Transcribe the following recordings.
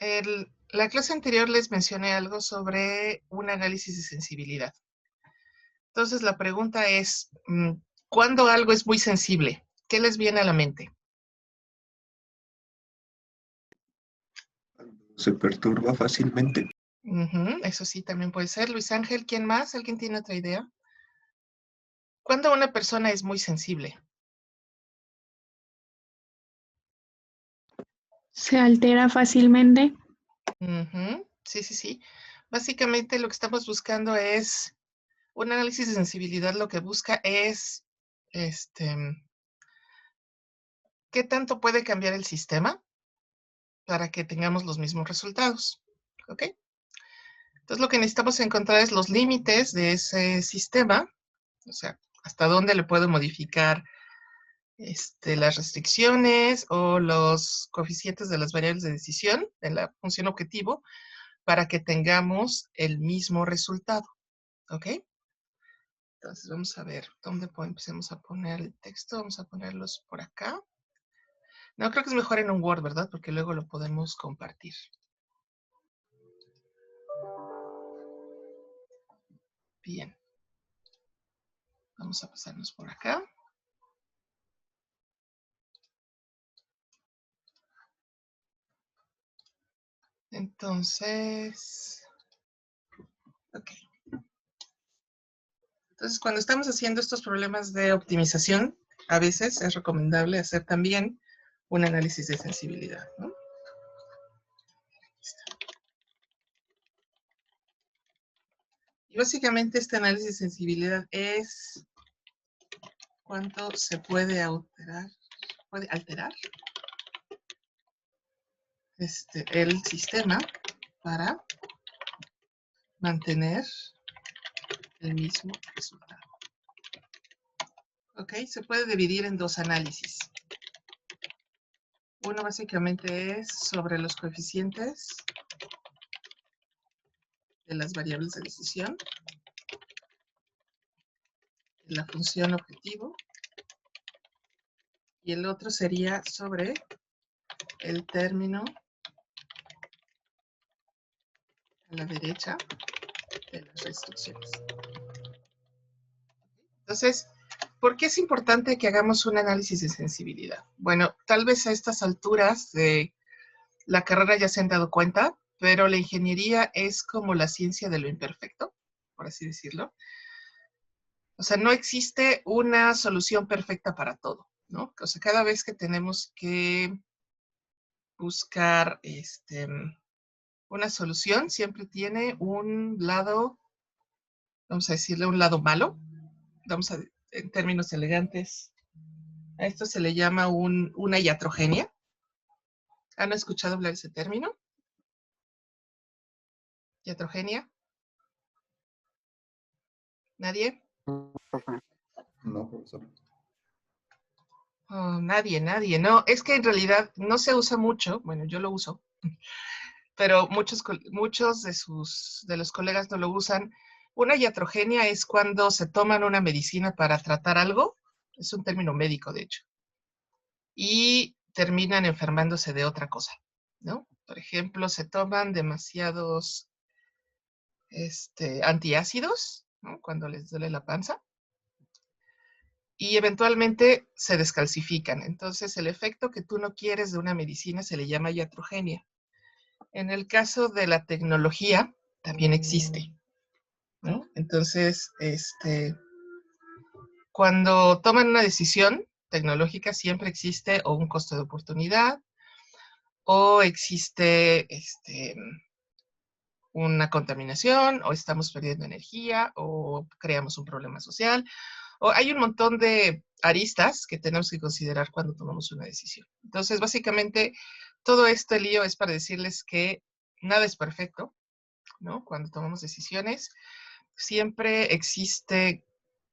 La clase anterior les mencioné algo sobre un análisis de sensibilidad. Entonces, la pregunta es, ¿cuándo algo es muy sensible? ¿Qué les viene a la mente? Se perturba fácilmente. Eso sí, también puede ser. Luis Ángel, ¿quién más? ¿Alguien tiene otra idea? ¿Cuándo una persona es muy sensible? Se altera fácilmente. Sí, sí, sí. Básicamente lo que estamos buscando es, un análisis de sensibilidad lo que busca es, ¿qué tanto puede cambiar el sistema para que tengamos los mismos resultados? ¿Ok? Entonces lo que necesitamos encontrar es los límites de ese sistema, o sea, hasta dónde le puedo modificar las restricciones o los coeficientes de las variables de decisión de la función objetivo para que tengamos el mismo resultado. ¿Ok? Entonces vamos a ver dónde empecemos a poner el texto. Vamos a ponerlos por acá. No, creo que es mejor en un Word, ¿verdad? Porque luego lo podemos compartir. Bien. Vamos a pasarnos por acá. Entonces, ok. Entonces, cuando estamos haciendo estos problemas de optimización, a veces es recomendable hacer también un análisis de sensibilidad, ¿no? Aquí está. Y básicamente este análisis de sensibilidad es cuánto se puede alterar el sistema para mantener el mismo resultado. ¿Ok? Se puede dividir en dos análisis. Uno básicamente es sobre los coeficientes de las variables de decisión, de la función objetivo, y el otro sería sobre el término a la derecha de las restricciones. Entonces, ¿por qué es importante que hagamos un análisis de sensibilidad? Bueno, tal vez a estas alturas de la carrera ya se han dado cuenta, pero la ingeniería es como la ciencia de lo imperfecto, por así decirlo. O sea, no existe una solución perfecta para todo, ¿no? O sea, cada vez que tenemos que buscar una solución, siempre tiene un lado, vamos a decirle un lado malo, en términos elegantes, a esto se le llama una iatrogenia. ¿Han escuchado hablar de ese término? ¿Iatrogenia? ¿Nadie? No, profesor. Oh, nadie. No, es que en realidad no se usa mucho. Bueno, yo lo uso. Pero muchos de los colegas no lo usan. Una iatrogenia es cuando se toman una medicina para tratar algo. Es un término médico, de hecho. Y terminan enfermándose de otra cosa, ¿no? Por ejemplo, se toman demasiados antiácidos, ¿no? Cuando les duele la panza. Y eventualmente se descalcifican. Entonces, el efecto que tú no quieres de una medicina se le llama iatrogenia. En el caso de la tecnología, también existe, ¿no? Entonces, cuando toman una decisión tecnológica, siempre existe o un costo de oportunidad, o existe una contaminación, o estamos perdiendo energía, o creamos un problema social, o hay un montón de aristas que tenemos que considerar cuando tomamos una decisión. Entonces, básicamente, todo este lío es para decirles que nada es perfecto, ¿no? Cuando tomamos decisiones, siempre existe,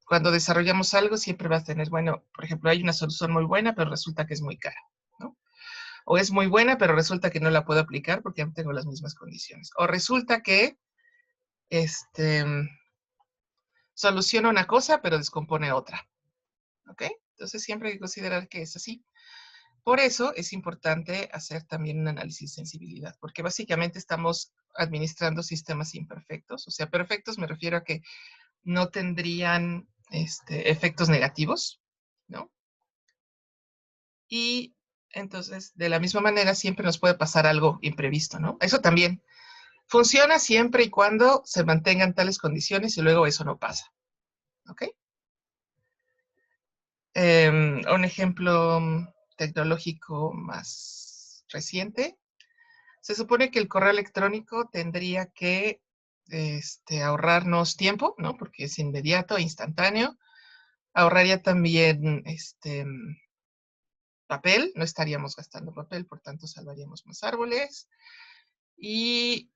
cuando desarrollamos algo, siempre va a tener, bueno, por ejemplo, hay una solución muy buena, pero resulta que es muy cara, ¿no? O es muy buena, pero resulta que no la puedo aplicar porque no tengo las mismas condiciones. O resulta que soluciona una cosa, pero descompone otra. ¿Ok? Entonces siempre hay que considerar que es así. Por eso es importante hacer también un análisis de sensibilidad, porque básicamente estamos administrando sistemas imperfectos. O sea, perfectos me refiero a que no tendrían efectos negativos, ¿no? Y entonces, de la misma manera, siempre nos puede pasar algo imprevisto, ¿no? Eso también funciona siempre y cuando se mantengan tales condiciones y luego eso no pasa, ¿ok? Un ejemplo tecnológico más reciente. Se supone que el correo electrónico tendría que ahorrarnos tiempo, ¿no? Porque es inmediato e instantáneo. Ahorraría también papel, no estaríamos gastando papel, por tanto salvaríamos más árboles. Y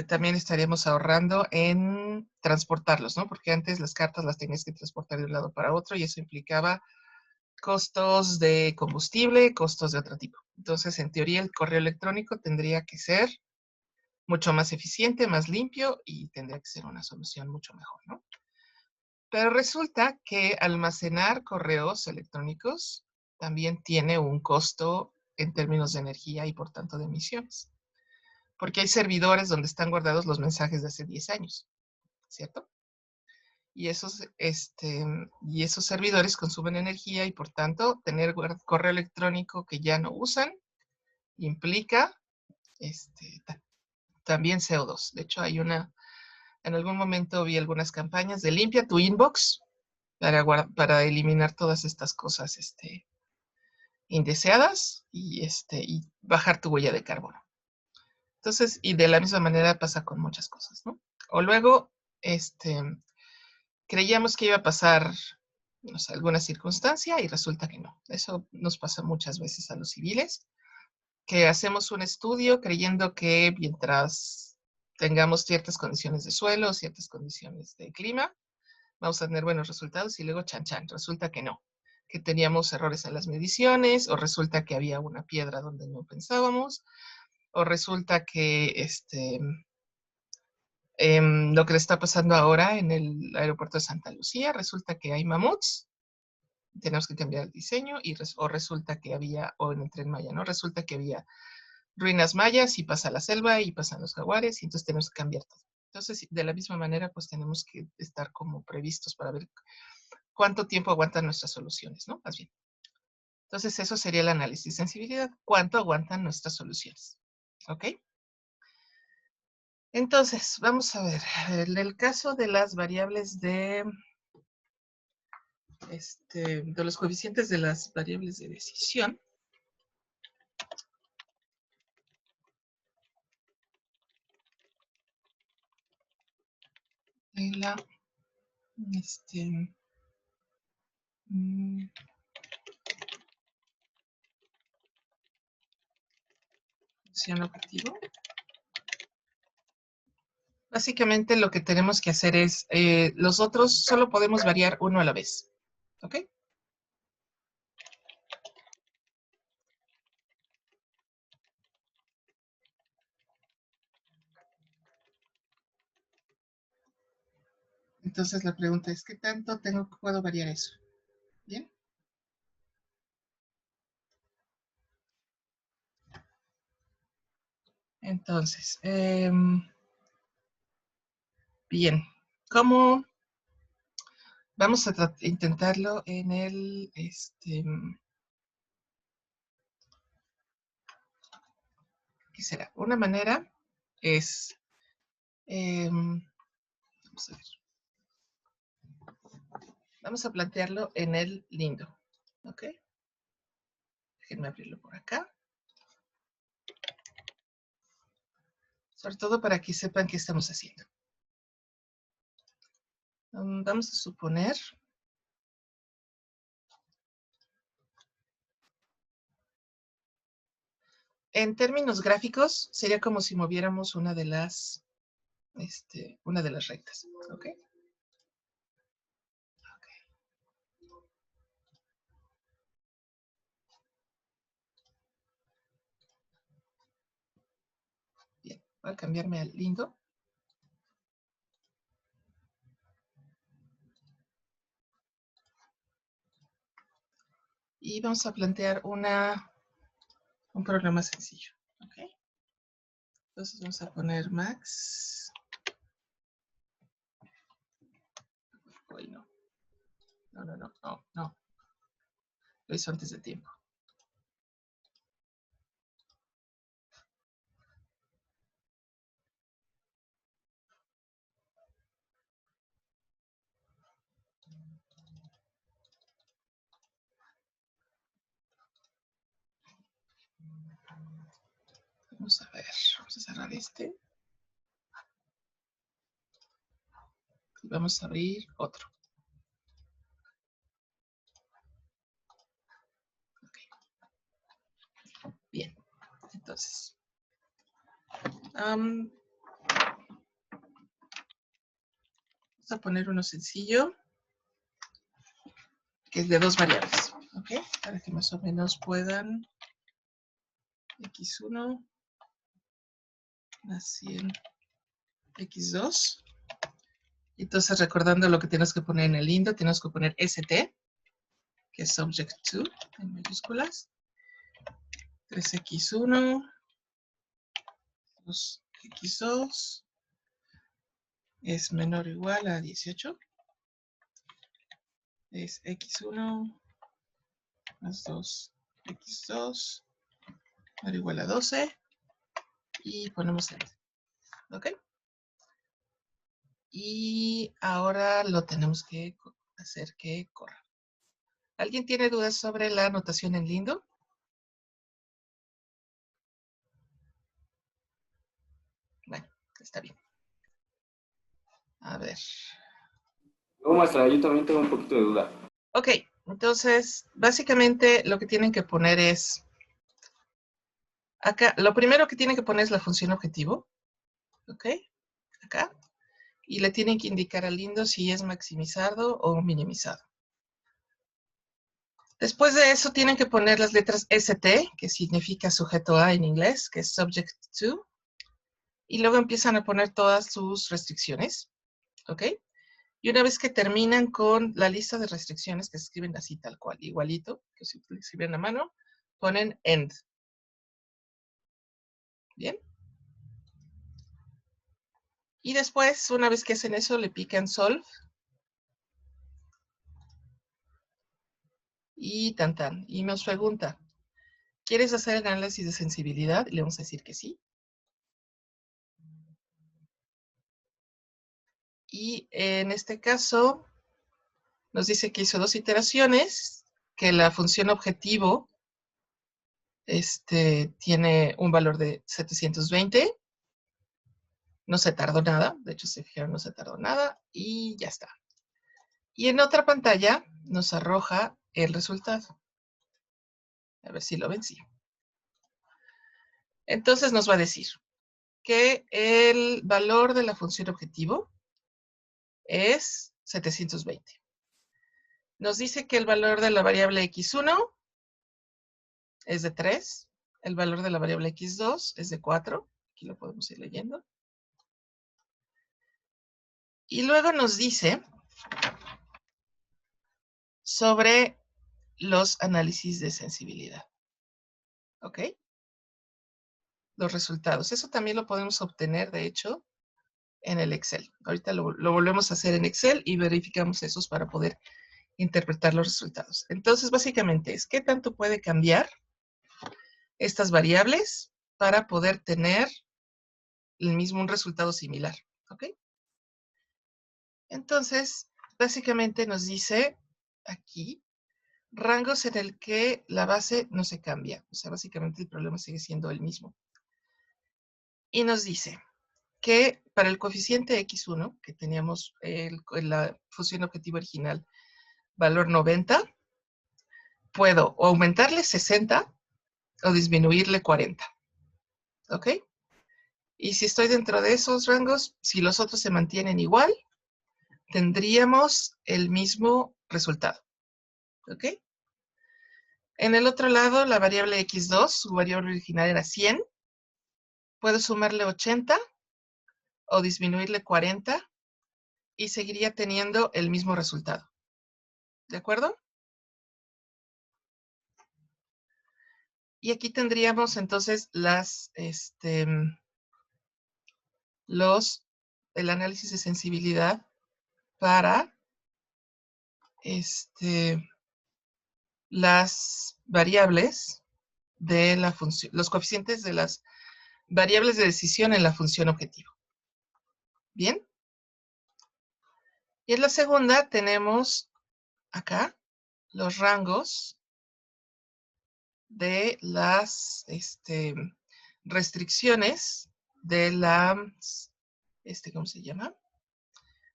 también estaríamos ahorrando en transportarlos, ¿no? Porque antes las cartas las tenías que transportar de un lado para otro y eso implicaba costos de combustible, costos de otro tipo. Entonces, en teoría, el correo electrónico tendría que ser mucho más eficiente, más limpio y tendría que ser una solución mucho mejor, ¿no? Pero resulta que almacenar correos electrónicos también tiene un costo en términos de energía y por tanto de emisiones. Porque hay servidores donde están guardados los mensajes de hace 10 años, ¿cierto? Y esos servidores consumen energía y por tanto tener correo electrónico que ya no usan implica también CO2. De hecho, en algún momento vi algunas campañas de limpia tu inbox para eliminar todas estas cosas indeseadas y bajar tu huella de carbono. Entonces, y de la misma manera pasa con muchas cosas, ¿no? O luego, creíamos que iba a pasar, no sé, alguna circunstancia y resulta que no. Eso nos pasa muchas veces a los civiles, que hacemos un estudio creyendo que mientras tengamos ciertas condiciones de suelo, ciertas condiciones de clima, vamos a tener buenos resultados y luego chan chan, resulta que no, que teníamos errores en las mediciones o resulta que había una piedra donde no pensábamos o resulta que lo que le está pasando ahora en el aeropuerto de Santa Lucía, resulta que hay mamuts, tenemos que cambiar el diseño o resulta que había, o en el Tren Maya, ¿no? Resulta que había ruinas mayas y pasa la selva y pasan los jaguares y entonces tenemos que cambiar todo. Entonces, de la misma manera, pues tenemos que estar como previstos para ver cuánto tiempo aguantan nuestras soluciones, ¿no? Más bien. Entonces, eso sería el análisis de sensibilidad. ¿Cuánto aguantan nuestras soluciones? ¿Ok? Entonces, vamos a ver. En el caso de las variables de los coeficientes de las variables de decisión, de la función objetivo. Básicamente lo que tenemos que hacer es, los otros solo podemos variar uno a la vez. ¿Ok? Entonces la pregunta es, ¿qué tanto puedo variar eso? ¿Bien? Entonces, bien, ¿cómo vamos a intentarlo en el, ¿qué será? Una manera es, vamos a ver, vamos a plantearlo en el lindo, ¿ok? Déjenme abrirlo por acá. Sobre todo para que sepan qué estamos haciendo. Vamos a suponer en términos gráficos, sería como si moviéramos una de las rectas, ¿ok? Bien, voy a cambiarme al lindo. Y vamos a plantear una Un problema sencillo. ¿Ok? Entonces vamos a poner max. Hoy no. No. Lo hizo antes de tiempo. Vamos a ver. Vamos a cerrar este. Y vamos a abrir otro. Okay. Bien. Entonces. Vamos a poner uno sencillo. Que es de dos variables. ¿Ok? Para que más o menos puedan. X1 más 100 X2. Entonces, recordando lo que tenemos que poner en el lindo, tenemos que poner ST, que es subject to, en mayúsculas. 3X1, 2X2, es menor o igual a 18. Es X1 más 2X2, menor o igual a 12. Y ponemos Enter. ¿Ok? Y ahora lo tenemos que hacer que corra. ¿Alguien tiene dudas sobre la notación en lindo? Bueno, está bien. A ver. No, maestra, yo también tengo un poquito de duda. Ok, entonces, básicamente lo que tienen que poner es... Acá, lo primero que tienen que poner es la función objetivo. ¿Ok? Acá. Y le tienen que indicar al lindo si es maximizado o minimizado. Después de eso tienen que poner las letras ST, que significa sujeto a en inglés, que es subject to. Y luego empiezan a poner todas sus restricciones. ¿Ok? Y una vez que terminan con la lista de restricciones, que se escriben así tal cual, igualito, que si escriben a mano, ponen end. ¿Bien? Y después, una vez que hacen eso, le pican solve. Y tan tan. Y nos pregunta, ¿quieres hacer el análisis de sensibilidad? Y le vamos a decir que sí. Y en este caso, nos dice que hizo 2 iteraciones, que la función objetivo tiene un valor de 720. No se tardó nada. De hecho, se fijaron, no se tardó nada. Y ya está. Y en otra pantalla nos arroja el resultado. A ver si lo ven, sí. Entonces nos va a decir que el valor de la función objetivo es 720. Nos dice que el valor de la variable x1 es de 3. El valor de la variable x2 es de 4. Aquí lo podemos ir leyendo. Y luego nos dice sobre los análisis de sensibilidad. ¿Ok? Los resultados. Eso también lo podemos obtener, de hecho, en el Excel. Ahorita lo volvemos a hacer en Excel y verificamos esos para poder interpretar los resultados. Entonces, básicamente es qué tanto puede cambiar estas variables para poder tener un resultado similar. ¿Ok? Entonces, básicamente nos dice aquí rangos en el que la base no se cambia. O sea, básicamente el problema sigue siendo el mismo. Y nos dice que para el coeficiente x1, que teníamos la función objetivo original, valor 90, puedo o aumentarle 60 o disminuirle 40. ¿Ok? Y si estoy dentro de esos rangos, si los otros se mantienen igual, tendríamos el mismo resultado. ¿Ok? En el otro lado, la variable x2, su variable original era 100. Puedo sumarle 80 o disminuirle 40 y seguiría teniendo el mismo resultado. ¿De acuerdo? Y aquí tendríamos entonces el análisis de sensibilidad para las variables de la función, los coeficientes de las variables de decisión en la función objetivo. ¿Bien? Y en la segunda tenemos acá los rangos de las restricciones de las, ¿cómo se llama?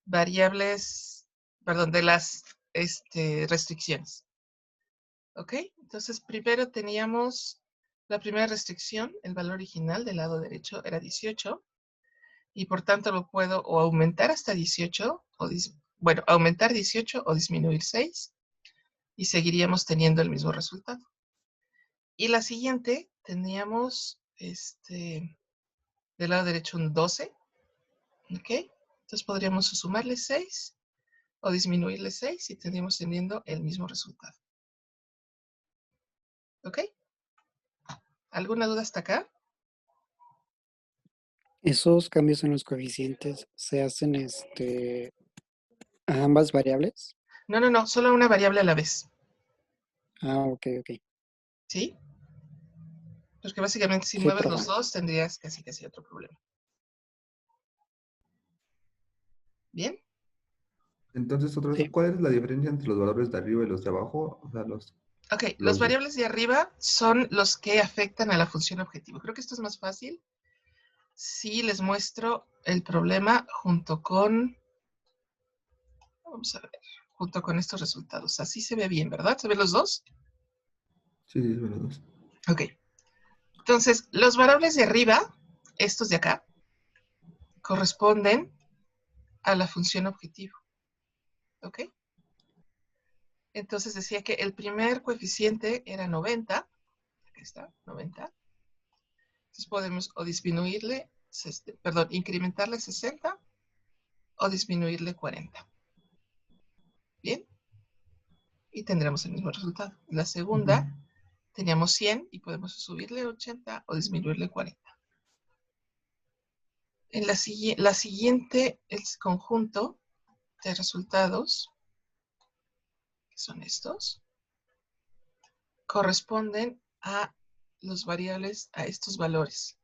Variables, perdón, de las restricciones. ¿Ok? Entonces, primero teníamos la primera restricción, el valor original del lado derecho era 18, y por tanto lo puedo o aumentar hasta 18, bueno, aumentar 18 o disminuir 6, y seguiríamos teniendo el mismo resultado. Y la siguiente, teníamos del lado derecho un 12, ¿ok? Entonces podríamos sumarle 6 o disminuirle 6 y tendríamos teniendo el mismo resultado. ¿Ok? ¿Alguna duda hasta acá? ¿Esos cambios en los coeficientes se hacen a ambas variables? No, solo una variable a la vez. Ah, ok. ¿Sí? Porque básicamente si Sí, mueves los profe. dos tendrías casi otro problema. ¿Bien? Entonces, otra vez, Sí. ¿cuál es la diferencia entre los valores de arriba y los de abajo? O sea, Ok, los variables de arriba son los que afectan a la función objetivo. Creo que esto es más fácil si les muestro el problema junto con, vamos a ver, junto con estos resultados. Así se ve bien, ¿verdad? ¿Se ven los dos? Sí, sí, los dos. Ok. Entonces, los variables de arriba, estos de acá, corresponden a la función objetivo. ¿Ok? Entonces decía que el primer coeficiente era 90. Aquí está, 90. Entonces podemos o disminuirle, perdón, incrementarle 60 o disminuirle 40. ¿Bien? Y tendremos el mismo resultado. La segunda, teníamos 100 y podemos subirle 80 o disminuirle 40. En la siguiente, el conjunto de resultados, que son estos, corresponden a los variables, a estos valores.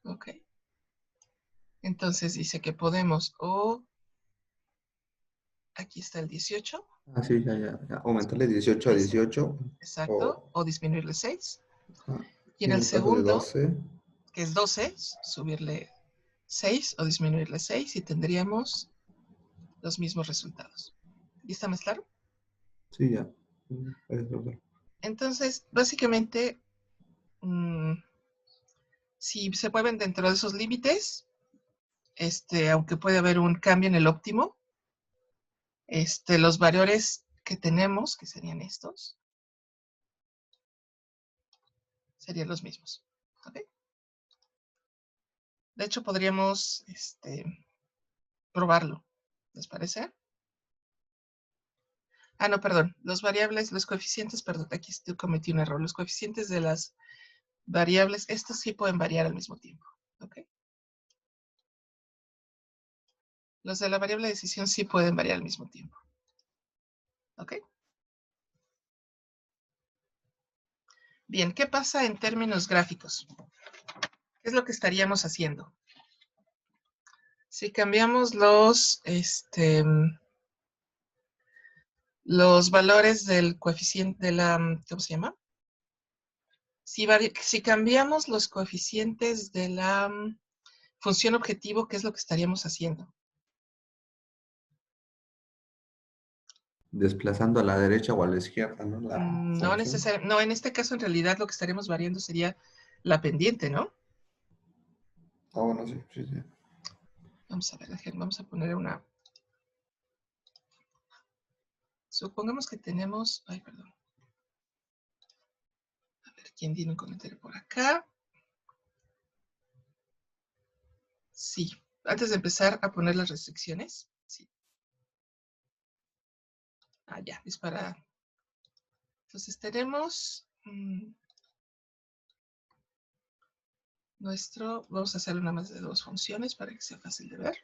¿Ok? Entonces dice que podemos aquí está el 18. Ah, sí, ya. Aumentarle 18 a 18. Exacto, o disminuirle 6. Y Y en en el el caso de segundo, 12. que es 12, subirle 6 o disminuirle 6 y tendríamos los mismos resultados. ¿Y está más claro? Sí, ya. Es verdad. Entonces, básicamente, si se mueven dentro de esos límites, aunque puede haber un cambio en el óptimo, los valores que tenemos, que serían estos, serían los mismos. ¿Ok? De hecho, podríamos probarlo. ¿Les parece? Ah, no, perdón. Los variables, los coeficientes, perdón, aquí cometí un error. Los coeficientes de las variables, estos sí pueden variar al mismo tiempo. ¿Ok? Los de la variable de decisión sí pueden variar al mismo tiempo. ¿Ok? Bien, ¿qué pasa en términos gráficos? ¿Qué es lo que estaríamos haciendo? Si cambiamos los valores del coeficiente de la, ¿cómo se llama? Si cambiamos los coeficientes de la función objetivo, ¿qué es lo que estaríamos haciendo? Desplazando a la derecha o a la izquierda, ¿no? La No función. necesariamente. No, en este caso, en realidad, lo que estaremos variando sería la pendiente, ¿no? Ah, bueno, sí. Vamos a ver, vamos a poner una. Supongamos que tenemos. Ay, perdón. A ver, ¿quién tiene un comentario por acá? Sí. Antes de empezar a poner las restricciones. Sí. Ah, ya, es para. Entonces tenemos vamos a hacer una más de 2 funciones para que sea fácil de ver.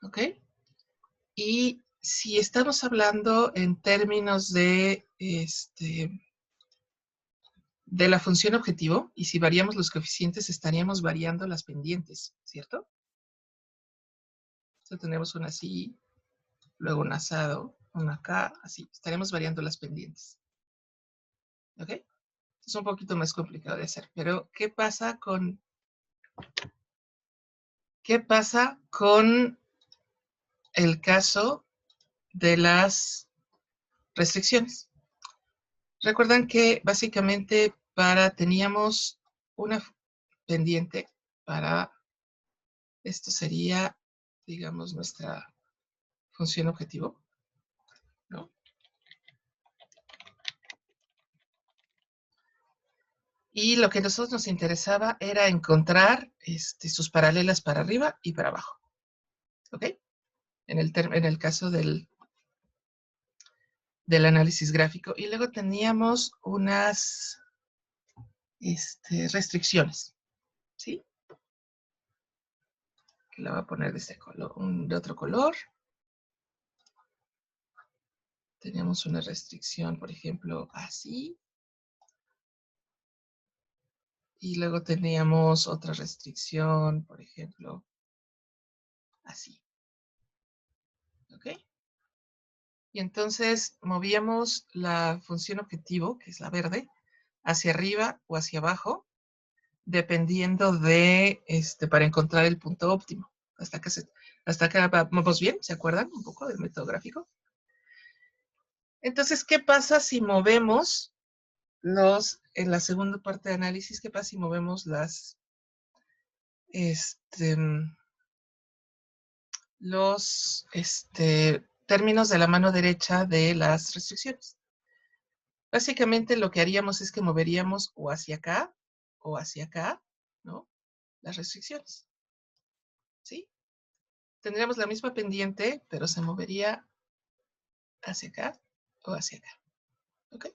¿Ok? Y si estamos hablando en términos de la función objetivo, y si variamos los coeficientes, estaríamos variando las pendientes, ¿cierto? Entonces tenemos una así, luego un asado, una acá, así. Estaremos variando las pendientes. ¿Ok? Es un poquito más complicado de hacer, pero ¿qué pasa con el caso de las restricciones? Recuerdan que básicamente teníamos una pendiente para, esto sería, digamos, nuestra función objetivo, ¿no? Y lo que a nosotros nos interesaba era encontrar sus paralelas para arriba y para abajo. ¿Ok? En el caso del análisis gráfico. Y luego teníamos unas restricciones. ¿Sí? Que la voy a poner de este color, de otro color. Teníamos una restricción, por ejemplo, así. Y luego teníamos otra restricción, por ejemplo, así. ¿Ok? Y entonces movíamos la función objetivo, que es la verde, hacia arriba o hacia abajo, dependiendo de, para encontrar el punto óptimo. Hasta acá vamos bien, ¿se acuerdan un poco del método gráfico? Entonces, ¿qué pasa si movemos en la segunda parte de análisis, qué pasa si movemos los términos de la mano derecha de las restricciones? Básicamente lo que haríamos es que moveríamos o hacia acá, ¿no? Las restricciones, ¿sí? Tendríamos la misma pendiente, pero se movería hacia acá o hacia acá, ¿ok?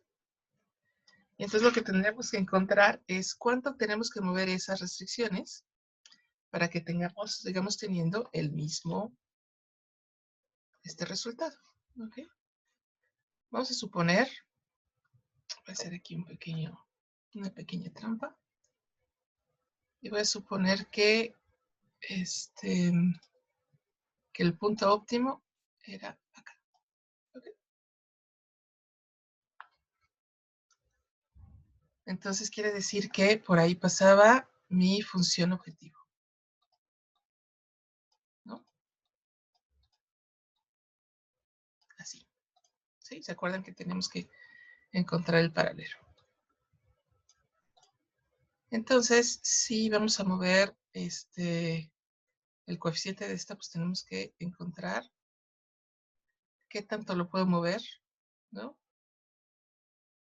Y entonces lo que tendríamos que encontrar es cuánto tenemos que mover esas restricciones para que sigamos teniendo el mismo resultado, ¿ok? Vamos a suponer, voy a hacer aquí una pequeña trampa, y voy a suponer que el punto óptimo era acá. ¿Ok? Entonces quiere decir que por ahí pasaba mi función objetivo, ¿no? Así. ¿Sí? ¿Se acuerdan que tenemos que encontrar el paralelo? Entonces, si vamos a mover el coeficiente de esta, pues tenemos que encontrar qué tanto lo puedo mover, ¿no?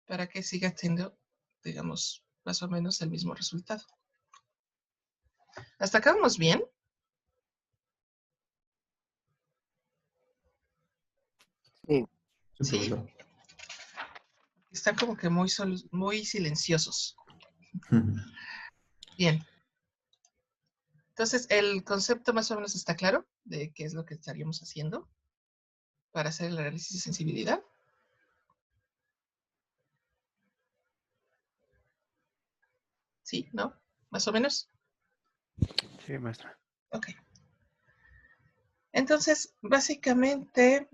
Para que siga teniendo, digamos, más o menos el mismo resultado. ¿Hasta acá vamos bien? Sí. Sí, Sí. profesor. Están como que muy silenciosos. Bien. Entonces, el concepto más o menos está claro de qué es lo que estaríamos haciendo para hacer el análisis de sensibilidad. ¿Sí? ¿No? ¿Más o menos? Sí, maestra. Ok. Entonces, básicamente,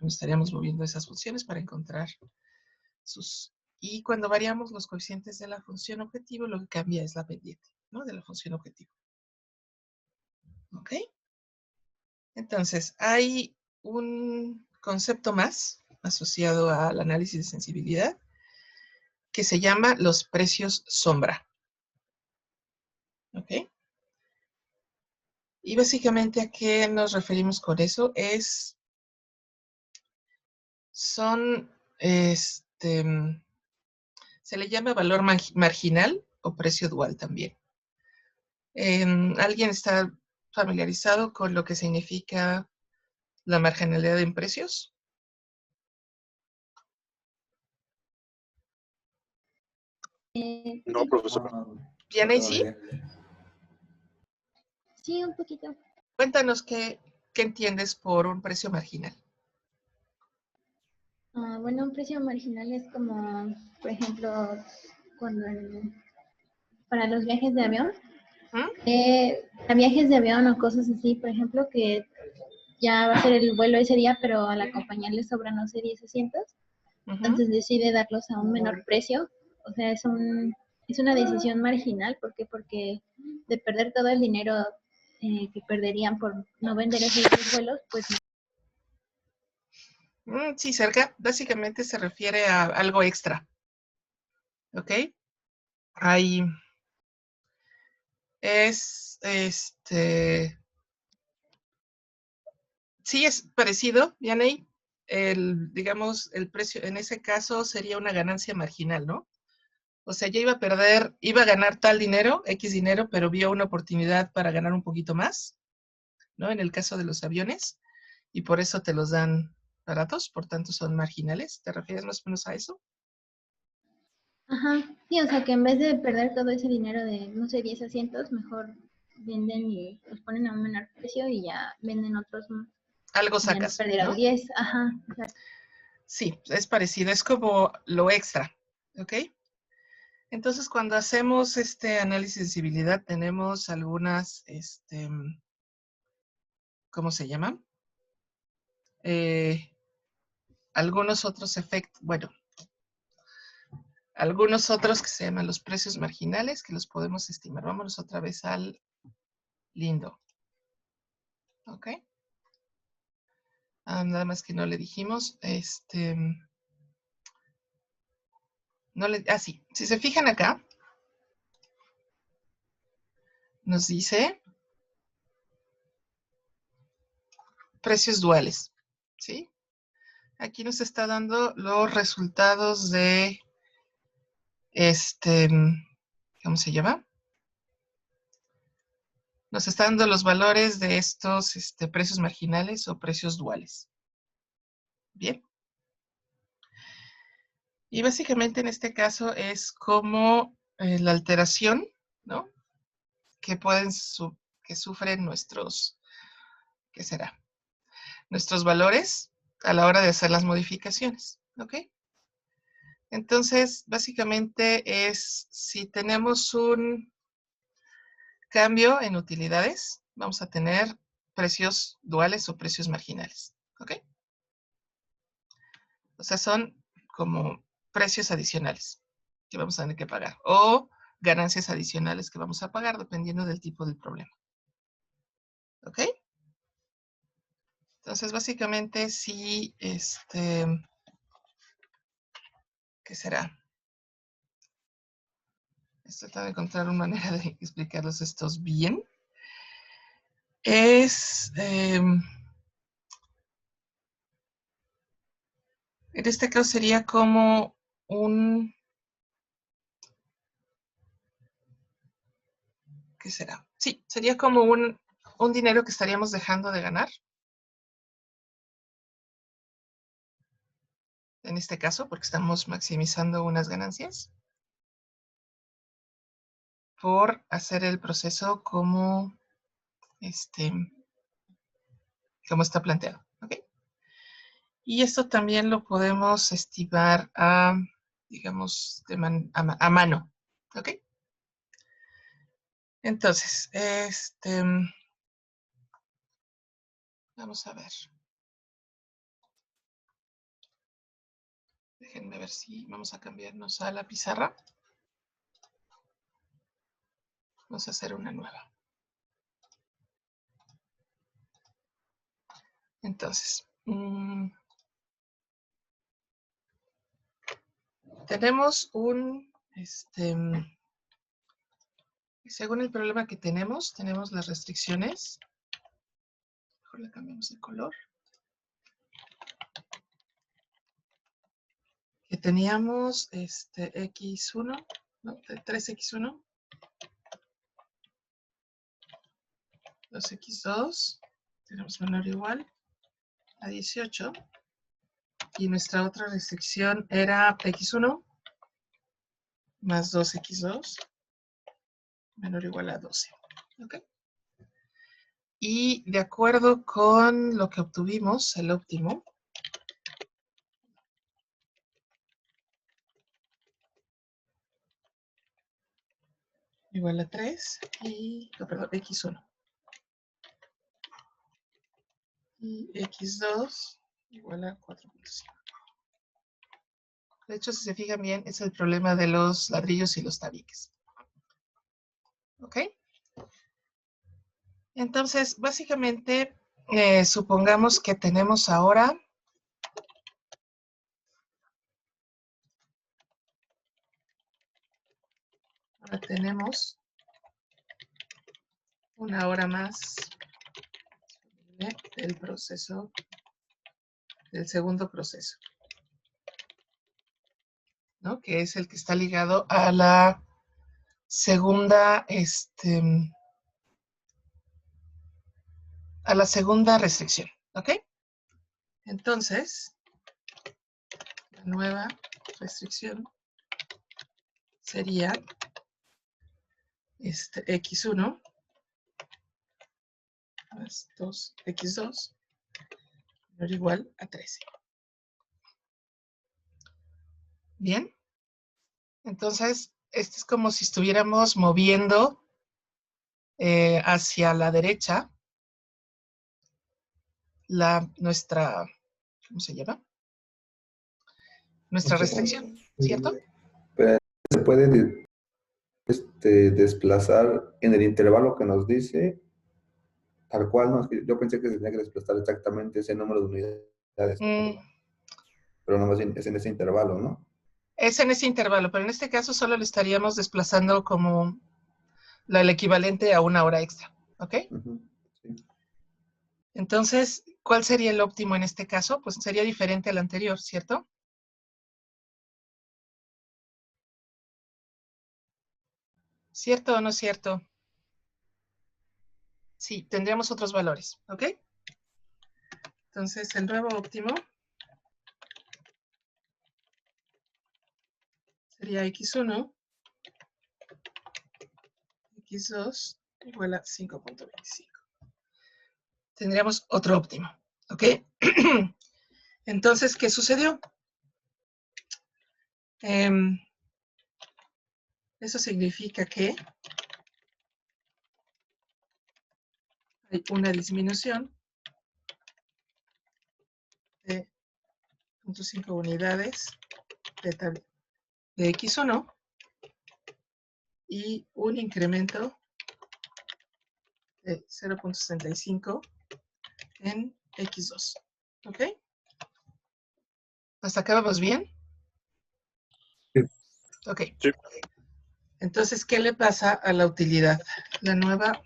estaríamos moviendo esas funciones para encontrar y cuando variamos los coeficientes de la función objetivo, lo que cambia es la pendiente, ¿no? De la función objetivo. ¿Ok? Entonces, hay un concepto más asociado al análisis de sensibilidad que se llama los precios sombra. ¿Ok? Y básicamente, ¿a qué nos referimos con eso? Se le llama valor marginal o precio dual también. ¿Alguien está familiarizado con lo que significa la marginalidad en precios? No, profesor. ¿Viene, sí? Sí, un poquito. Cuéntanos qué entiendes por un precio marginal. Bueno, un precio marginal es como, por ejemplo, cuando para los viajes de avión, a viajes de avión o cosas así, por ejemplo, que ya va a ser el vuelo ese día, pero a la compañía le sobran, no sé, 10 asientos, entonces decide darlos a un menor precio. O sea, es una decisión marginal. ¿Por qué? Porque de perder todo el dinero que perderían por no vender esos dos vuelos, pues... Sí, cerca. Básicamente se refiere a algo extra. ¿Ok? Ahí es, sí es parecido, Vianey. Digamos, el precio en ese caso sería una ganancia marginal, ¿no? O sea, ya iba a ganar tal dinero, X dinero, pero vio una oportunidad para ganar un poquito más, ¿no? En el caso de los aviones, y por eso te los dan baratos, por tanto son marginales. ¿Te refieres más o menos a eso? Ajá, sí, o sea que en vez de perder todo ese dinero de, no sé, 10 asientos, mejor venden y los ponen a un menor precio y ya venden otros. Algo Ya no sacas, perdieron ¿no? 10, ajá. Sí, es parecido, es como lo extra, ¿ok? Entonces, cuando hacemos este análisis de sensibilidad, tenemos algunas, ¿cómo se llaman? Algunos otros efectos, bueno, algunos otros que se llaman los precios marginales, que los podemos estimar. Vámonos otra vez al lindo. ¿Ok? Nada más que no le dijimos, sí, si se fijan acá, nos dice precios duales, ¿sí? Aquí nos está dando los resultados de, ¿cómo se llama? Nos está dando los valores de estos precios marginales o precios duales. Bien. Y básicamente en este caso es como la alteración, ¿no? Que que sufren nuestros, ¿qué será? Nuestros valores a la hora de hacer las modificaciones, ¿ok? Entonces, básicamente es, si tenemos un cambio en utilidades, vamos a tener precios duales o precios marginales, ¿ok? O sea, son como precios adicionales que vamos a tener que pagar o ganancias adicionales que vamos a pagar dependiendo del tipo del problema. ¿Ok? Entonces, básicamente, sí, ¿qué será? Estoy tratando de encontrar una manera de explicarlos estos bien. En este caso sería como ¿qué será? Sí, sería como un dinero que estaríamos dejando de ganar. En este caso, porque estamos maximizando unas ganancias por hacer el proceso como está planteado. ¿Ok? Y esto también lo podemos estimar digamos, a mano. ¿Ok? Entonces, vamos a ver. Déjenme ver si vamos a cambiarnos a la pizarra. Vamos a hacer una nueva. Entonces, tenemos según el problema que tenemos las restricciones. Mejor le cambiamos de color. Que teníamos X1, ¿no? 3X1, 2X2, tenemos menor o igual a 18, y nuestra otra restricción era X1 más 2x2 menor o igual a 12. ¿Ok? Y de acuerdo con lo que obtuvimos, el óptimo, igual a 3 y, no, perdón, x1. Y x2 igual a 4.5. De hecho, si se fijan bien, es el problema de los ladrillos y los tabiques. ¿Ok? Entonces, básicamente, supongamos que tenemos ahora tenemos una hora más del proceso, del segundo proceso, ¿no? Que es el que está ligado a la segunda, a la segunda restricción, ¿ok? Entonces, la nueva restricción sería x1 más 2x2 menor o igual a 13. Bien, entonces, esto es como si estuviéramos moviendo hacia la derecha nuestra, ¿cómo se llama? Nuestra restricción, ¿cierto? Pero se puede desplazar en el intervalo que nos dice, tal cual, ¿no? Es que yo pensé que se tenía que desplazar exactamente ese número de unidades, pero no más bien es en ese intervalo, ¿no? Es en ese intervalo, pero en este caso solo le estaríamos desplazando como el equivalente a una hora extra, ¿ok? Sí. Entonces, ¿cuál sería el óptimo en este caso? Pues sería diferente al anterior, ¿cierto? ¿Cierto o no es cierto? Sí, tendríamos otros valores, ¿ok? Entonces, el nuevo óptimo sería x1, x2 igual a 5.25. Tendríamos otro óptimo, ¿ok? Entonces, ¿qué sucedió? Eso significa que hay una disminución de 0.5 unidades de x1 y un incremento de 0.65 en x2. ¿Ok? ¿Hasta acá vamos bien? Sí. Ok. Sí. Entonces, ¿qué le pasa a la utilidad? La nueva...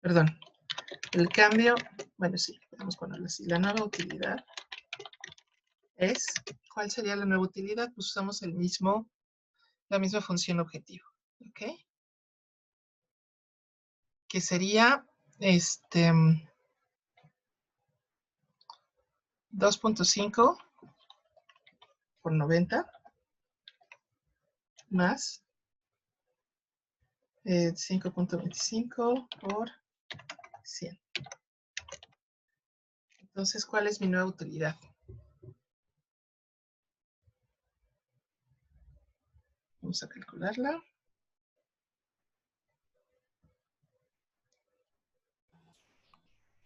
Perdón. El cambio... Bueno, sí, podemos ponerlo así. La nueva utilidad es... ¿Cuál sería la nueva utilidad? Pues usamos la misma función objetivo. ¿Ok? Que sería 2.5 por 90 más 5.25 por 100. Entonces, ¿cuál es mi nueva utilidad? Vamos a calcularla.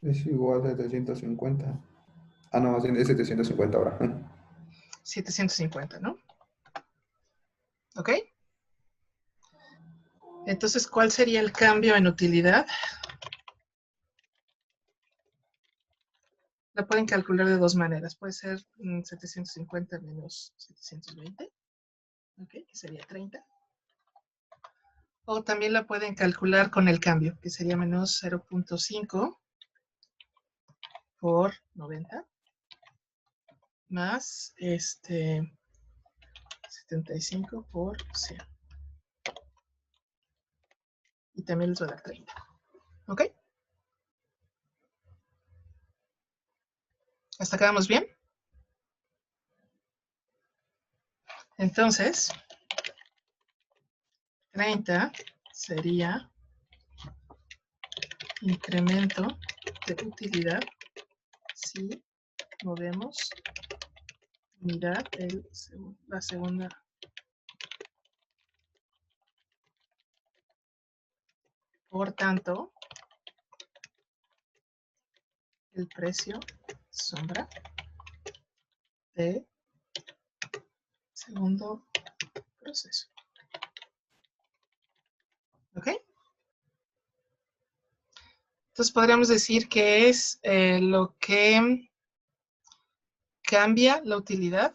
Es igual a 750. Ah, no, es 750 ahora. 750, ¿no? ¿Ok? Entonces, ¿cuál sería el cambio en utilidad? La pueden calcular de dos maneras. Puede ser 750 menos 720, ¿ok? Que sería 30. O también la pueden calcular con el cambio, que sería menos 0.5 por 90 más 75 por 100. Y también les voy a dar 30. ¿Ok? ¿Hasta acá vamos bien? Entonces, 30 sería incremento de utilidad si movemos unidad la segunda. Por tanto, el precio sombra de segundo proceso. ¿Ok? Entonces podríamos decir que es lo que cambia la utilidad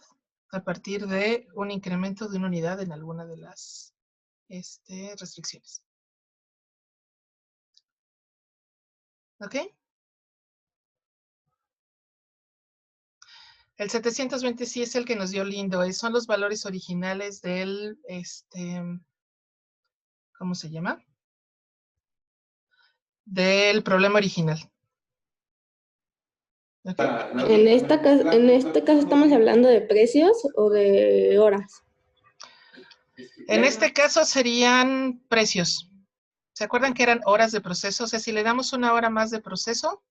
a partir de un incremento de una unidad en alguna de las restricciones. ¿Ok? El 720 sí es el que nos dio lindo. Son los valores originales del, ¿cómo se llama? Del problema original. ¿Okay? En este caso estamos hablando de precios o de horas. En este caso serían precios. ¿Se acuerdan que eran horas de proceso? O sea, si le damos una hora más de proceso,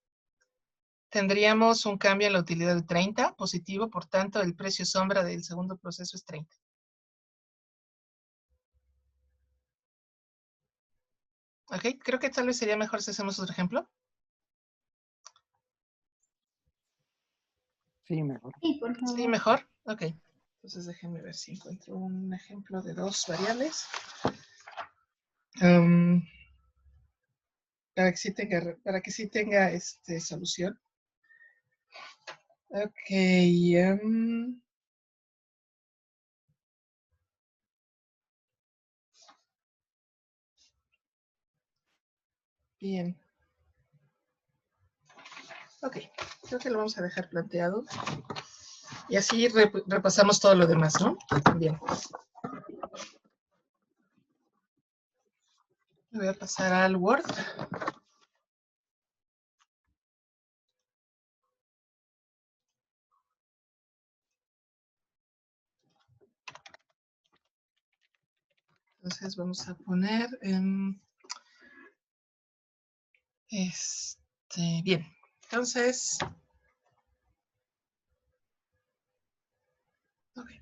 tendríamos un cambio en la utilidad de 30, positivo, por tanto, el precio sombra del segundo proceso es 30. Ok, creo que tal vez sería mejor si hacemos otro ejemplo. Sí, mejor. Sí, por favor. Sí, mejor. Ok. Entonces déjenme ver si encuentro un ejemplo de dos variables. Para que sí tenga solución. Ok. Bien. Ok. Creo que lo vamos a dejar planteado. Y así repasamos todo lo demás, ¿no? Bien. Voy a pasar al Word. Entonces vamos a poner bien. Entonces, okay.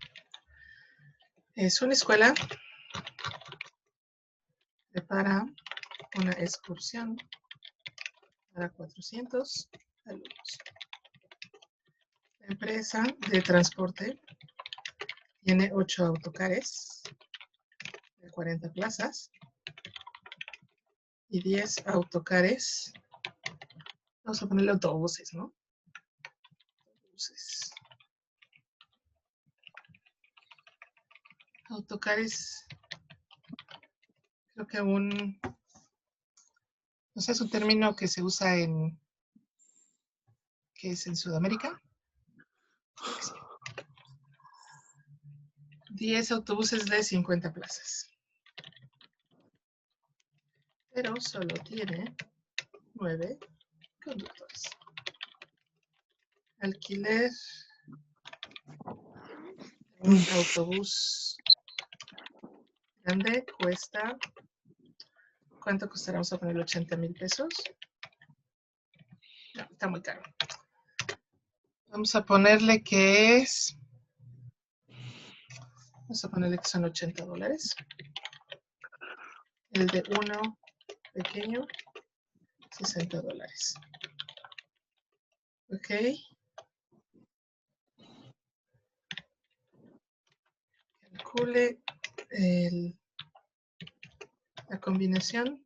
Es una escuela prepara una excursión para 400 alumnos. La empresa de transporte tiene 8 autocares de 40 plazas y 10 autocares. Vamos a ponerle autobuses, ¿no? Autobuses. Autocares, creo que no sé, es un término que se usa que es en Sudamérica. 10 autobuses de 50 plazas. Pero solo tiene 9 conductores. Alquiler un autobús grande cuesta, ¿cuánto costará? Vamos a poner 80,000 pesos. No, está muy caro. Vamos a ponerle que son $80. El de uno pequeño, $60. Ok. Calcule la combinación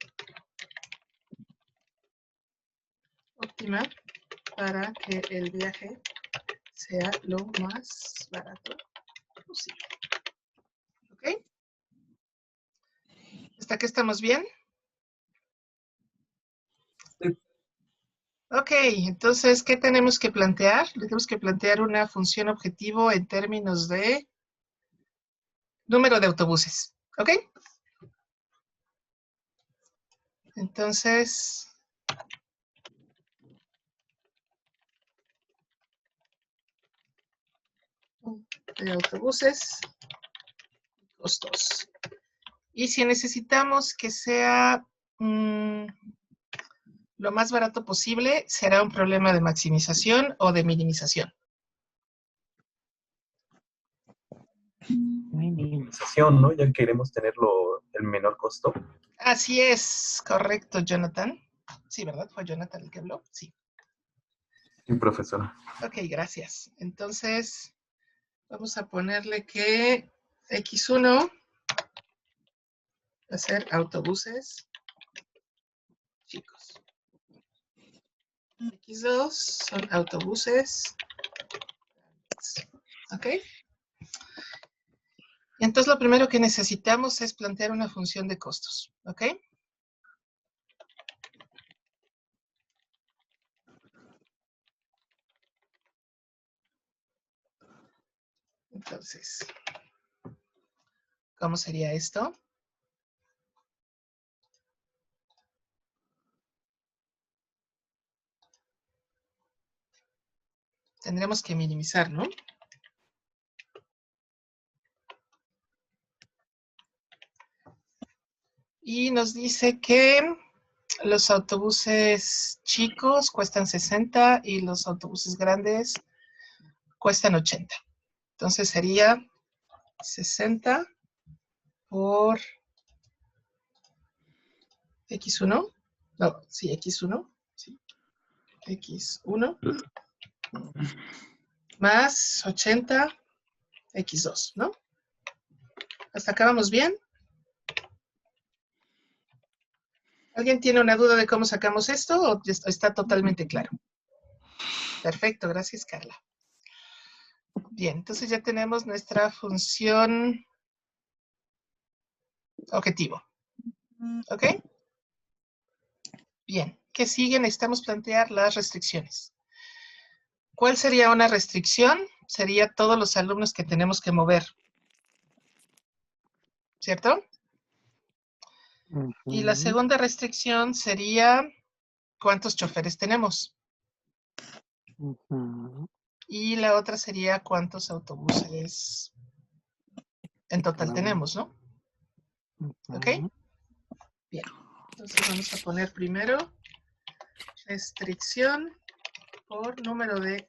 óptima para que el viaje sea lo más barato posible. ¿Ok? ¿Hasta aquí estamos bien? Ok, entonces, ¿qué tenemos que plantear? Tenemos que plantear una función objetivo en términos de número de autobuses. ¿Ok? Entonces, de autobuses, costos. Y si necesitamos que sea lo más barato posible, será un problema de maximización o de minimización. Minimización, ¿no? Ya queremos tenerlo el menor costo. Así es, correcto, Jonathan. Sí, ¿verdad? ¿Fue Jonathan el que habló? Sí. Sí, profesora. Ok, gracias. Entonces, vamos a ponerle que X1 va a ser autobuses chicos. X2 son autobuses. ¿Ok? Entonces, lo primero que necesitamos es plantear una función de costos. ¿Ok? Entonces, ¿cómo sería esto? Tendremos que minimizar, ¿no? Y nos dice que los autobuses chicos cuestan 60 y los autobuses grandes cuestan 80. Entonces sería 60 por X1. No, sí, X1. Sí. X1 más 80 X2, ¿no? ¿Hasta acá vamos bien? ¿Alguien tiene una duda de cómo sacamos esto o está totalmente claro? Perfecto, gracias, Carla. Bien, entonces ya tenemos nuestra función objetivo. ¿Ok? Bien, ¿qué sigue? Necesitamos plantear las restricciones. ¿Cuál sería una restricción? Sería todos los alumnos que tenemos que mover. ¿Cierto? Y la segunda restricción sería cuántos choferes tenemos. Y la otra sería cuántos autobuses en total tenemos, ¿no? ¿Ok? Bien. Entonces vamos a poner primero restricción por número de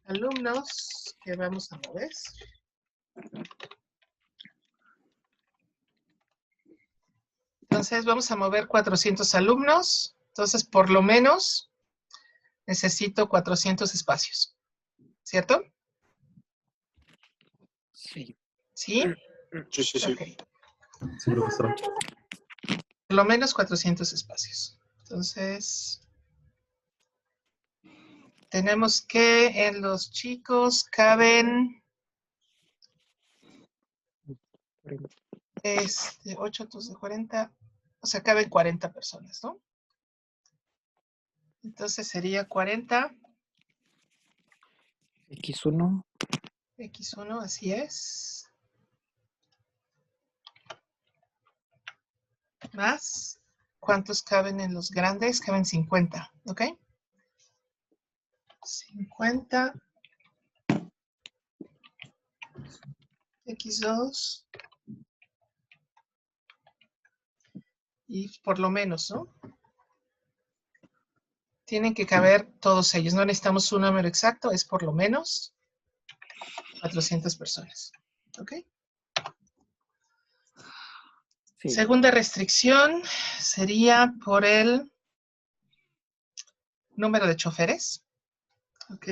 alumnos que vamos a mover. Entonces vamos a mover 400 alumnos. Entonces por lo menos necesito 400 espacios. ¿Cierto? Sí. ¿Sí? Sí, sí, sí. Ok. Sí, profesora. Por lo menos 400 espacios. Entonces, tenemos que en los chicos caben 8 de 40, o sea, caben 40 personas, ¿no? Entonces sería 40. X1. X1, así es. Más, ¿cuántos caben en los grandes? Caben 50, ¿ok? 50. X2. Y por lo menos, ¿no? Tienen que caber todos ellos. No necesitamos un número exacto, es por lo menos 400 personas. ¿Ok? Sí. Segunda restricción sería por el número de choferes. ¿Ok?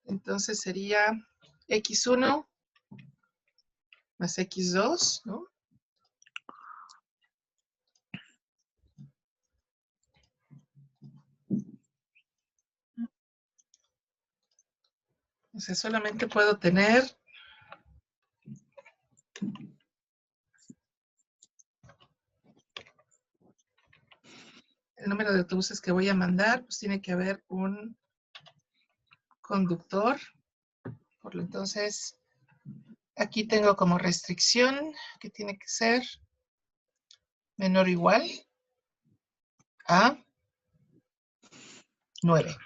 Entonces sería X1 más X2, ¿no? O sea, solamente puedo tener el número de autobuses que voy a mandar, pues tiene que haber un conductor. Por lo entonces, aquí tengo como restricción que tiene que ser menor o igual a 9.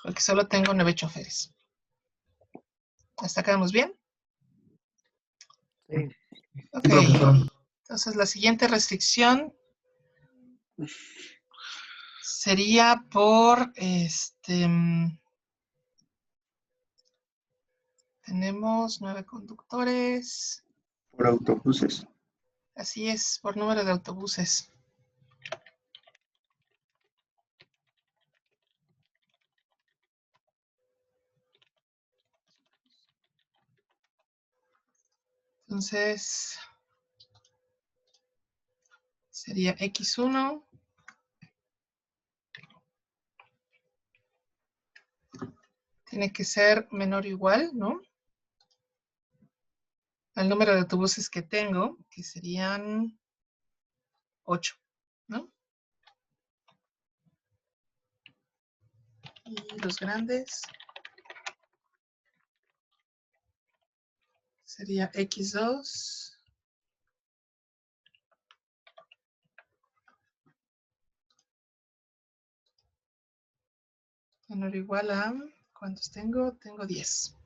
Porque solo tengo 9 choferes. ¿Hasta acá vamos bien? Sí. Ok. Entonces la siguiente restricción sería por tenemos 9 conductores. Por autobuses. Así es, por número de autobuses. Entonces, sería X1. Tiene que ser menor o igual, ¿no? Al número de autobuses que tengo, que serían 8, ¿no? Y los grandes sería X2. Menor o igual a, ¿cuántos tengo? Tengo 10.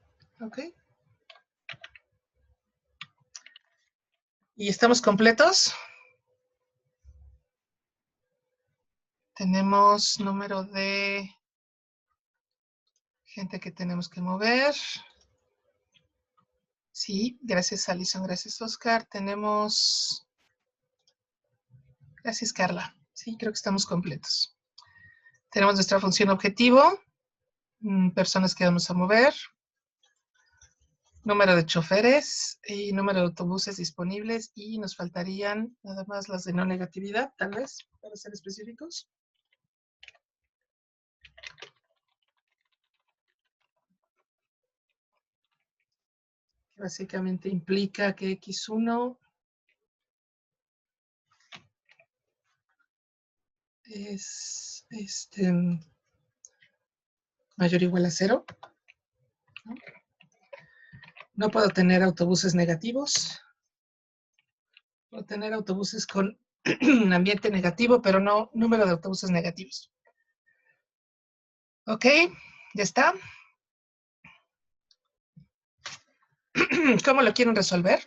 ¿Ok? ¿Y estamos completos? Tenemos número de gente que tenemos que mover. Sí, gracias Alison, gracias Oscar. Tenemos... Gracias Carla. Sí, creo que estamos completos. Tenemos nuestra función objetivo. Personas que vamos a mover. Número de choferes y número de autobuses disponibles. Y nos faltarían nada más las de no negatividad, tal vez, para ser específicos. Que básicamente implica que X1 es mayor o igual a 0. No puedo tener autobuses negativos. Puedo tener autobuses con ambiente negativo, pero no número de autobuses negativos. Ok, ya está. ¿Cómo lo quieren resolver?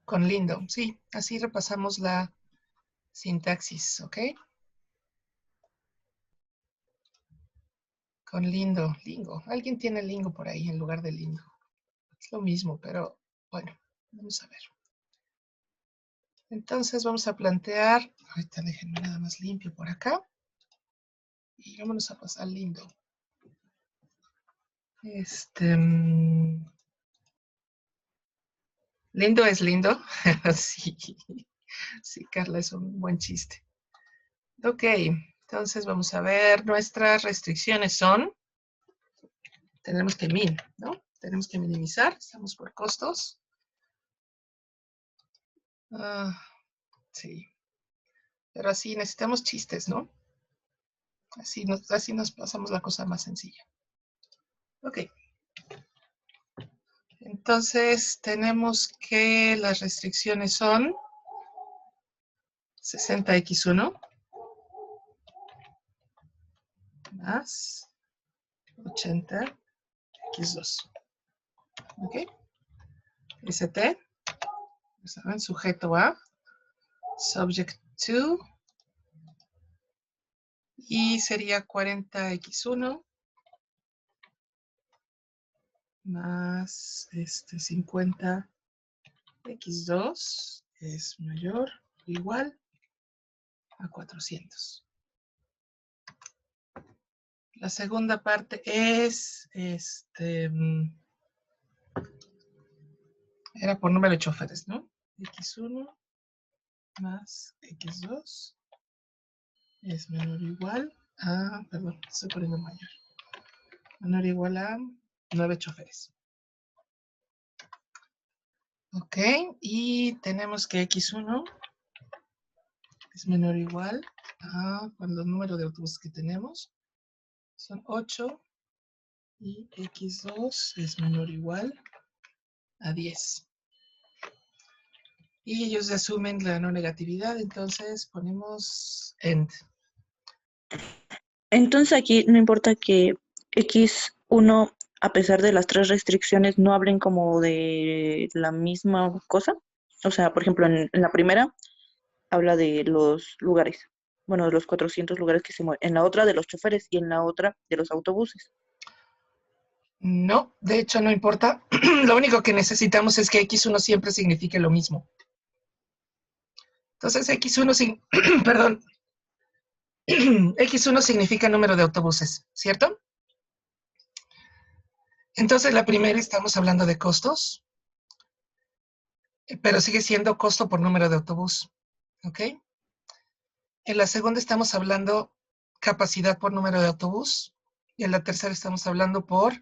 Con lindo, sí. Así repasamos la sintaxis, ¿ok? Con lindo, lingo. Alguien tiene lingo por ahí en lugar de lindo. Es lo mismo, pero bueno, vamos a ver. Entonces vamos a plantear, ahorita déjenme nada más limpio por acá. Y vámonos a pasar lindo. Lindo es lindo. Sí, sí, Carla, es un buen chiste. Ok, entonces vamos a ver, nuestras restricciones son, tenemos que ¿no? Tenemos que minimizar, estamos por costos. Sí, pero así necesitamos chistes, ¿no? Así nos pasamos la cosa más sencilla. Ok. Entonces tenemos que las restricciones son 60x1 más 80x2. ¿Ok? ST, ¿saben? Sujeto a, subject to, y sería 40x1 más 50x2 es mayor o igual a 400. La segunda parte es, era por número de choferes, ¿no? X1 más X2 es menor o igual a, perdón, estoy poniendo mayor. Menor o igual a 9 choferes. Ok, y tenemos que X1 es menor o igual a, cuando el número de autobuses que tenemos son 8 y x2 es menor o igual a 10. Y ellos asumen la no negatividad, entonces ponemos end. Entonces aquí no importa que X1, a pesar de las tres restricciones, no hablen como de la misma cosa. O sea, por ejemplo, en la primera habla de los lugares, bueno, de los 400 lugares que se mueven. En la otra de los choferes y en la otra de los autobuses. No, de hecho no importa. Lo único que necesitamos es que X1 siempre signifique lo mismo. Entonces X1, perdón, X1 significa número de autobuses, ¿cierto? Entonces la primera estamos hablando de costos, pero sigue siendo costo por número de autobús, ¿ok? En la segunda estamos hablando capacidad por número de autobús, y en la tercera estamos hablando por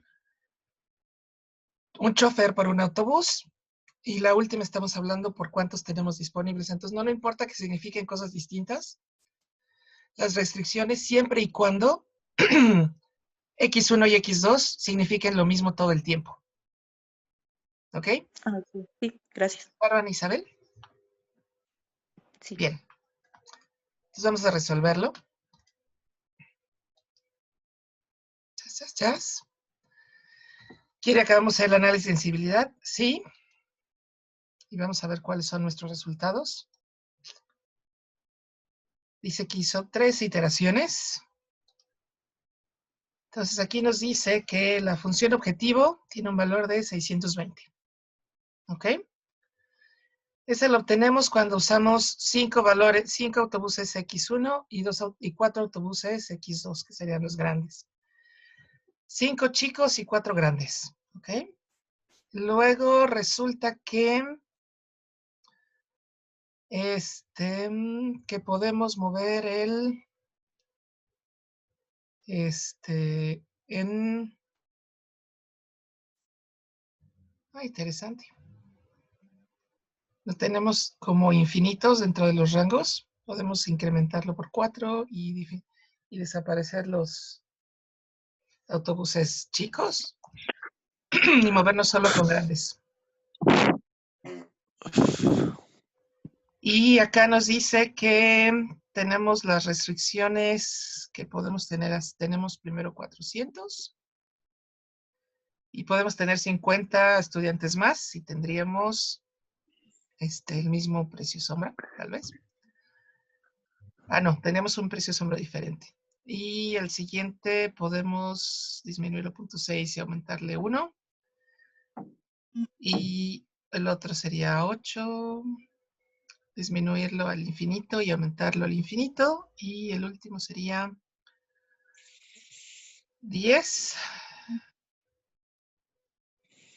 un chofer por un autobús, y la última estamos hablando por cuántos tenemos disponibles. Entonces no importa que signifiquen cosas distintas, las restricciones siempre y cuando X1 y X2 signifiquen lo mismo todo el tiempo. ¿Ok? Ah, sí, sí, gracias. ¿Bárbara Isabel? Sí. Bien. Entonces vamos a resolverlo. Chas. ¿Quiere que hagamos el análisis de sensibilidad? Sí. Y vamos a ver cuáles son nuestros resultados. Dice que hizo 3 iteraciones. Entonces aquí nos dice que la función objetivo tiene un valor de 620. ¿Ok? Ese lo obtenemos cuando usamos 5 autobuses X1 y 4 autobuses X2, que serían los grandes. 5 chicos y 4 grandes. ¿Ok? Luego resulta que podemos mover interesante. Lo tenemos como infinitos dentro de los rangos. Podemos incrementarlo por 4 y desaparecer los autobuses chicos y movernos solo con grandes. Y acá nos dice que tenemos las restricciones que podemos tener. Tenemos primero 400 y podemos tener 50 estudiantes más y tendríamos el mismo precio sombra, tal vez. Ah, no, tenemos un precio sombra diferente. Y el siguiente podemos disminuirlo 0.6 y aumentarle 1. Y el otro sería 8. Disminuirlo al infinito y aumentarlo al infinito. Y el último sería 10.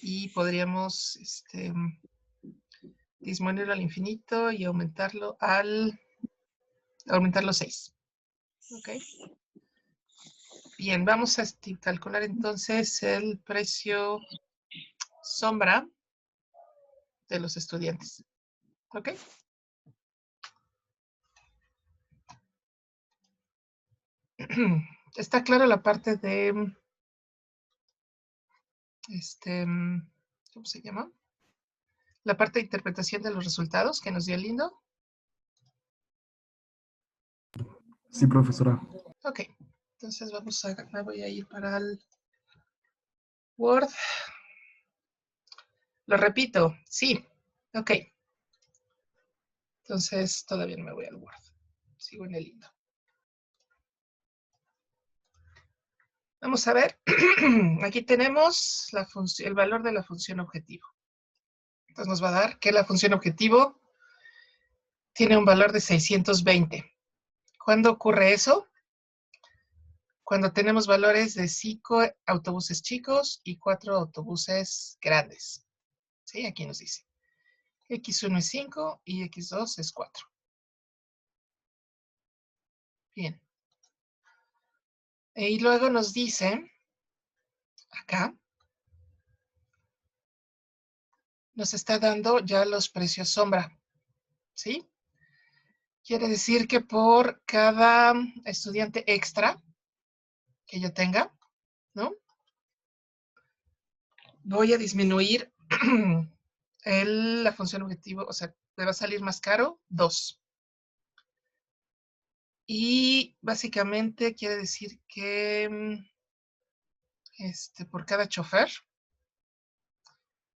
Y podríamos disminuirlo al infinito y aumentarlo 6. ¿Ok? Bien, vamos a calcular entonces el precio sombra de los estudiantes. ¿Ok? Está claro la parte de ¿cómo se llama? La parte de interpretación de los resultados que nos dio el lindo. Sí, profesora. Ok, entonces me voy a ir para el Word. Lo repito, sí. Ok. Entonces todavía no me voy al Word. Sigo en el lindo. Vamos a ver. Aquí tenemos el valor de la función objetivo. Entonces nos va a dar que la función objetivo tiene un valor de 620. ¿Cuándo ocurre eso? Cuando tenemos valores de 5 autobuses chicos y 4 autobuses grandes. ¿Sí? Aquí nos dice. X1 es 5 y X2 es 4. Bien. Y luego nos dice, acá, nos está dando ya los precios sombra. ¿Sí? Quiere decir que por cada estudiante extra que yo tenga, ¿no? voy a disminuir la función objetivo, o sea, me va a salir más caro 2. Y básicamente quiere decir que por cada chofer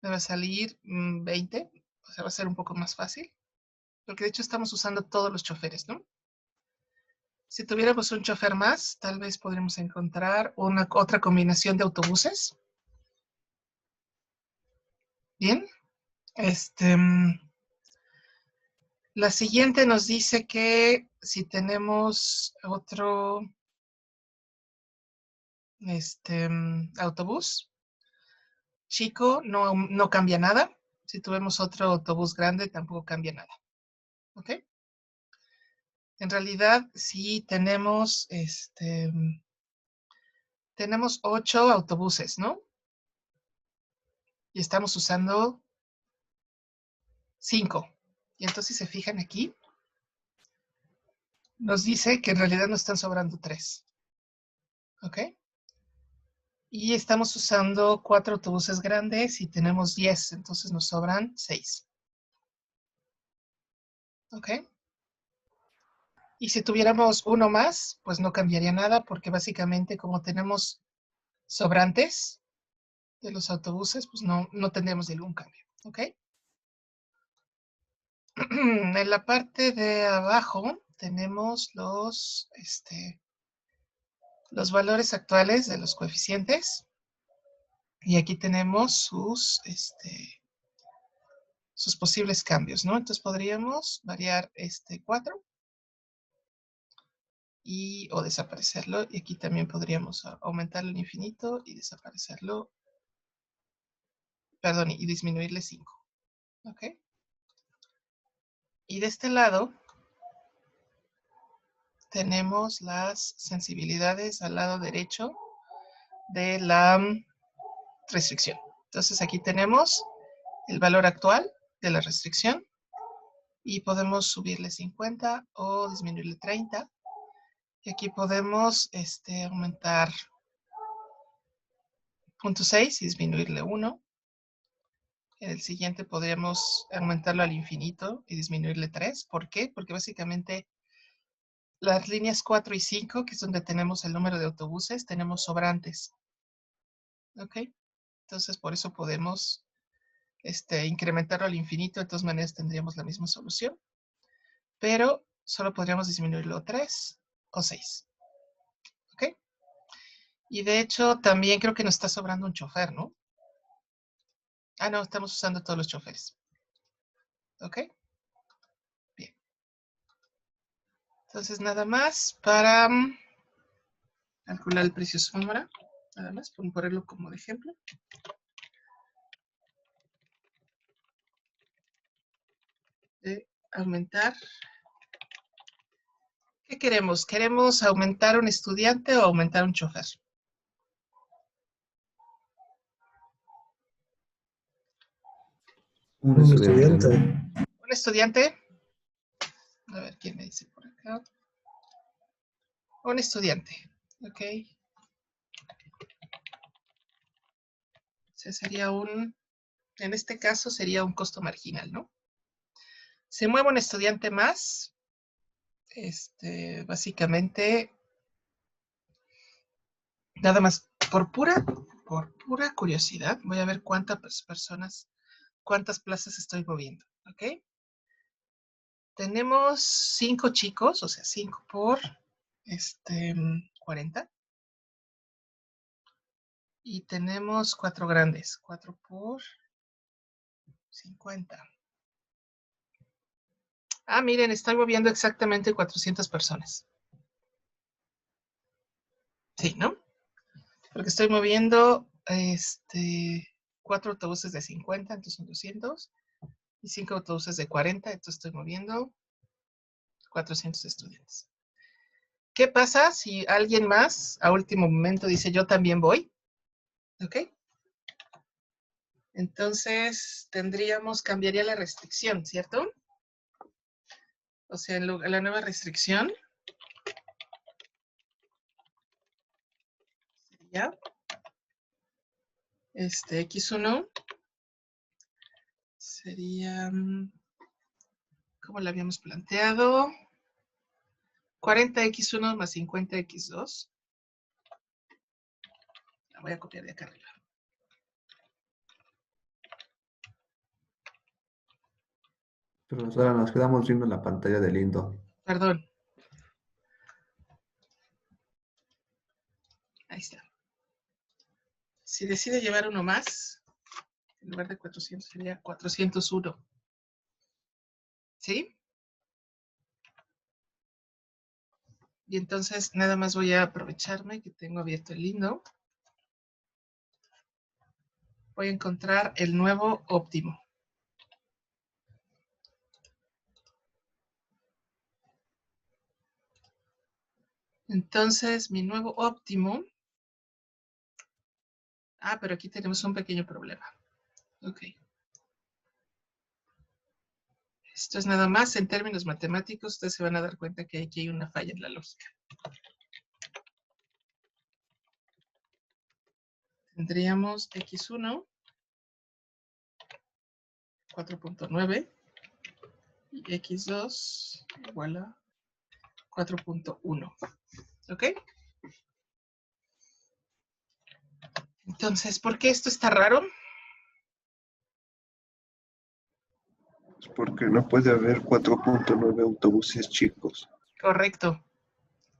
me va a salir 20, o sea, va a ser un poco más fácil, porque de hecho estamos usando todos los choferes, ¿no? Si tuviéramos un chofer más, tal vez podríamos encontrar otra combinación de autobuses. Bien. La siguiente nos dice que si tenemos otro autobús chico, no cambia nada. Si tuviéramos otro autobús grande, tampoco cambia nada. ¿Ok? En realidad, sí tenemos, tenemos 8 autobuses, ¿no? Y estamos usando 5. Y entonces, si se fijan aquí, nos dice que en realidad nos están sobrando 3. ¿Ok? Y estamos usando 4 autobuses grandes y tenemos 10, entonces nos sobran 6. ¿Ok? Y si tuviéramos uno más, pues no cambiaría nada porque básicamente como tenemos sobrantes de los autobuses, pues no tendríamos ningún cambio. ¿Ok? En la parte de abajo tenemos los valores actuales de los coeficientes. Y aquí tenemos sus posibles cambios, ¿no? Entonces podríamos variar 4 o desaparecerlo. Y aquí también podríamos aumentarlo al infinito y desaparecerlo. Perdón, y disminuirle 5. ¿Ok? Y de este lado tenemos las sensibilidades al lado derecho de la restricción. Entonces aquí tenemos el valor actual de la restricción y podemos subirle 50 o disminuirle 30. Y aquí podemos aumentar 0.6 y disminuirle 1. En el siguiente podríamos aumentarlo al infinito y disminuirle 3. ¿Por qué? Porque básicamente las líneas 4 y 5, que es donde tenemos el número de autobuses, tenemos sobrantes. ¿Ok? Entonces por eso podemos incrementarlo al infinito. De todas maneras tendríamos la misma solución. Pero solo podríamos disminuirlo 3 o 6. ¿Ok? Y de hecho también creo que nos está sobrando un chofer, ¿no? Ah, no, estamos usando todos los choferes. ¿Ok? Bien. Entonces, nada más para calcular el precio sombra. Nada más, por ponerlo como de ejemplo. De aumentar. ¿Qué queremos? ¿Queremos aumentar un estudiante o aumentar un chofer? Un estudiante. ¿Un estudiante? A ver, ¿quién me dice por acá? Un estudiante. Ok. O sea, sería en este caso sería un costo marginal, ¿no? Se mueve un estudiante más. Básicamente, nada más, por pura curiosidad, voy a ver cuántas plazas estoy moviendo, ¿ok? Tenemos 5 chicos, o sea, 5 por 40. Y tenemos 4 grandes, 4 por 50. Ah, miren, estoy moviendo exactamente 400 personas. Sí, ¿no? Porque estoy moviendo 4 autobuses de 50, entonces son 200. Y 5 autobuses de 40, entonces estoy moviendo 400 estudiantes. ¿Qué pasa si alguien más a último momento dice yo también voy? ¿Ok? Entonces cambiaría la restricción, ¿cierto? O sea, la nueva restricción sería X1 sería, ¿cómo lo habíamos planteado? 40x1 más 50x2. La voy a copiar de acá arriba. Profesora, nos quedamos viendo la pantalla de Lindo. Perdón. Ahí está. Si decide llevar uno más, en lugar de 400 sería 401. ¿Sí? Y entonces nada más voy a aprovecharme que tengo abierto el Lindo. Voy a encontrar el nuevo óptimo. Entonces, mi nuevo óptimo. Ah, pero aquí tenemos un pequeño problema. Ok. Esto es nada más en términos matemáticos. Ustedes se van a dar cuenta que aquí hay una falla en la lógica. Tendríamos X1, 4.9, y X2 igual a 4.1. ¿Ok? Entonces, ¿por qué esto está raro? Porque no puede haber 4.9 autobuses chicos. Correcto.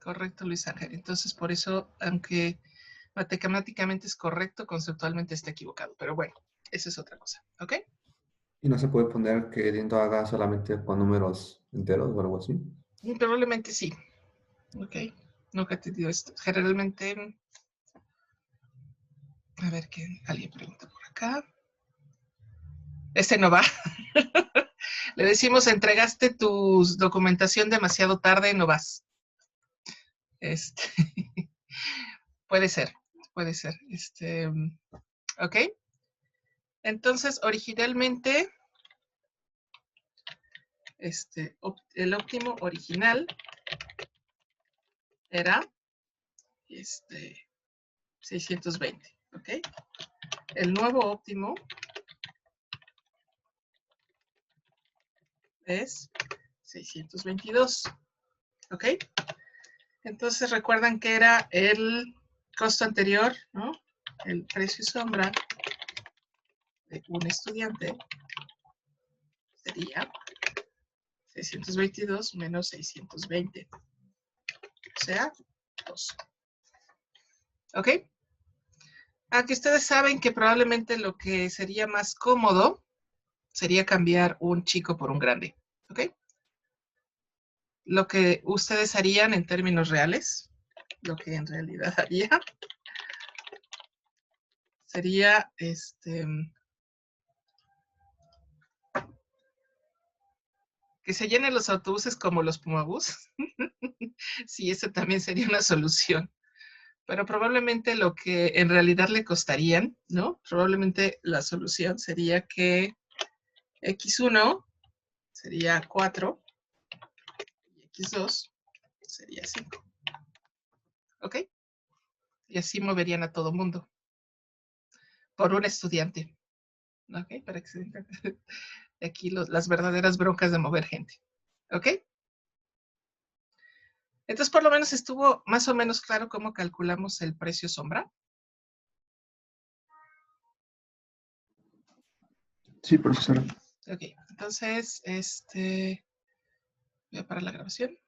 Correcto, Luis Ángel. Entonces, por eso, aunque matemáticamente es correcto, conceptualmente está equivocado. Pero bueno, esa es otra cosa. ¿Ok? ¿Y no se puede poner que Lindo haga solamente con números enteros o algo así? Probablemente sí. ¿Ok? Nunca he entendido esto. Generalmente, a ver, que alguien pregunta por acá. Este no va. Le decimos, entregaste tu documentación demasiado tarde, no vas. Puede ser, puede ser. ¿Ok? Entonces, originalmente, el óptimo original era 620, ¿ok? El nuevo óptimo es 622, ¿ok? Entonces recuerdan que era el costo anterior, ¿no? El precio sombra de un estudiante sería 622 menos 620, o sea, 2. ¿Ok? Aquí ustedes saben que probablemente lo que sería más cómodo sería cambiar un chico por un grande, ¿ok? Lo que ustedes harían en términos reales, lo que en realidad haría, sería que se llenen los autobuses como los Pumabús. Sí, esa también sería una solución. Pero probablemente lo que en realidad le costarían, ¿no? Probablemente la solución sería que X1 sería 4 y X2 sería 5. ¿Ok? Y así moverían a todo mundo. Por un estudiante. ¿Ok? Para que se den aquí las verdaderas broncas de mover gente. ¿Ok? Entonces, por lo menos estuvo más o menos claro cómo calculamos el precio sombra. Sí, profesora. Ok, entonces, voy a parar la grabación.